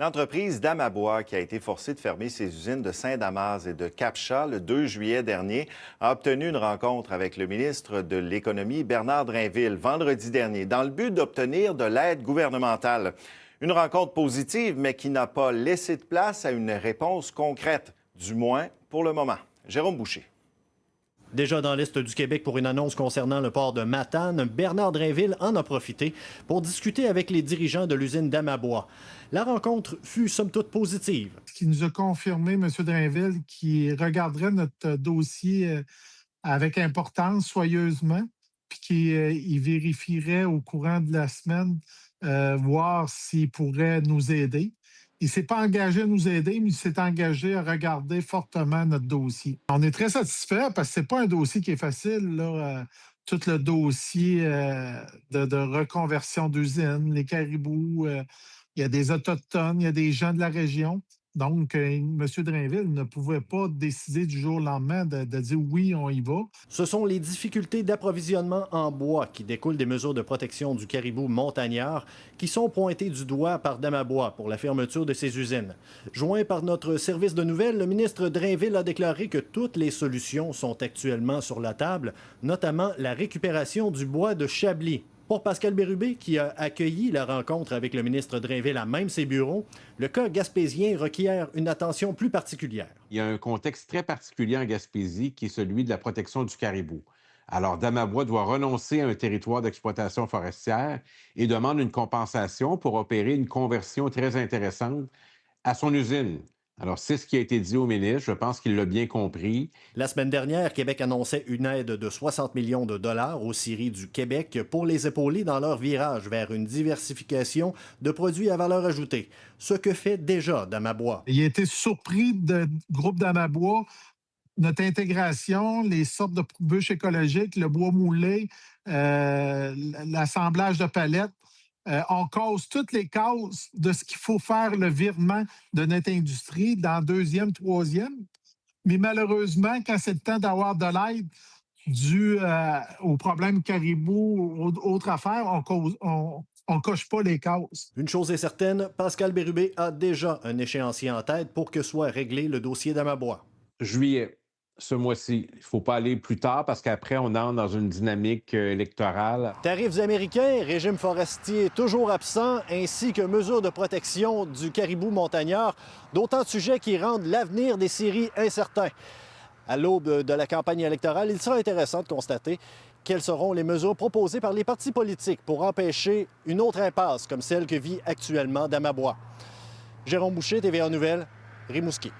L'entreprise Damabois, qui a été forcée de fermer ses usines de Saint-Damas et de Cap-Chat le 2 juillet dernier, a obtenu une rencontre avec le ministre de l'Économie, Bernard Drainville, vendredi dernier, dans le but d'obtenir de l'aide gouvernementale. Une rencontre positive, mais qui n'a pas laissé de place à une réponse concrète, du moins pour le moment. Jérôme Boucher. Déjà dans l'Est du Québec pour une annonce concernant le port de Matane, Bernard Drainville en a profité pour discuter avec les dirigeants de l'usine d'Amabois. La rencontre fut somme toute positive. Ce qui nous a confirmé, M. Drainville, qui regarderait notre dossier avec importance, soigneusement, puis qu'il vérifierait au courant de la semaine, voir s'il pourrait nous aider. Il ne s'est pas engagé à nous aider, mais il s'est engagé à regarder fortement notre dossier. On est très satisfaits parce que ce n'est pas un dossier qui est facile, là. Tout le dossier de reconversion d'usines, les caribous, il y a des Autochtones, il y a des gens de la région. Donc, M. Drainville ne pouvait pas décider du jour au lendemain de dire oui, on y va. Ce sont les difficultés d'approvisionnement en bois qui découlent des mesures de protection du caribou montagnard qui sont pointées du doigt par Damabois pour la fermeture de ses usines. Joint par notre service de nouvelles, le ministre Drainville a déclaré que toutes les solutions sont actuellement sur la table, notamment la récupération du bois de Chablis. Pour Pascal Bérubé, qui a accueilli la rencontre avec le ministre Drainville à même ses bureaux, le cas gaspésien requiert une attention plus particulière. Il y a un contexte très particulier en Gaspésie qui est celui de la protection du caribou. Alors, Damabois doit renoncer à un territoire d'exploitation forestière et demande une compensation pour opérer une conversion très intéressante à son usine. Alors, c'est ce qui a été dit au ministre. Je pense qu'il l'a bien compris. La semaine dernière, Québec annonçait une aide de 60 millions de dollars aux scieries du Québec pour les épauler dans leur virage vers une diversification de produits à valeur ajoutée, ce que fait déjà Damabois. Il a été surpris du groupe Damabois, notre intégration, les sortes de bûches écologiques, le bois moulé, l'assemblage de palettes. On cause toutes les causes de ce qu'il faut faire le virement de notre industrie dans deuxième, troisième. Mais malheureusement, quand c'est le temps d'avoir de l'aide dû aux problèmes caribou ou autres affaires, on coche pas les causes. Une chose est certaine, Pascal Bérubé a déjà un échéancier en tête pour que soit réglé le dossier d'Amabois. Juillet, ce mois-ci. Il ne faut pas aller plus tard parce qu'après, on entre dans une dynamique électorale. Tarifs américains, régime forestier toujours absent, ainsi que mesures de protection du caribou montagnard, d'autant de sujets qui rendent l'avenir des scieries incertain. À l'aube de la campagne électorale, il sera intéressant de constater quelles seront les mesures proposées par les partis politiques pour empêcher une autre impasse comme celle que vit actuellement Damabois. Jérôme Boucher, TVA Nouvelles, Rimouski.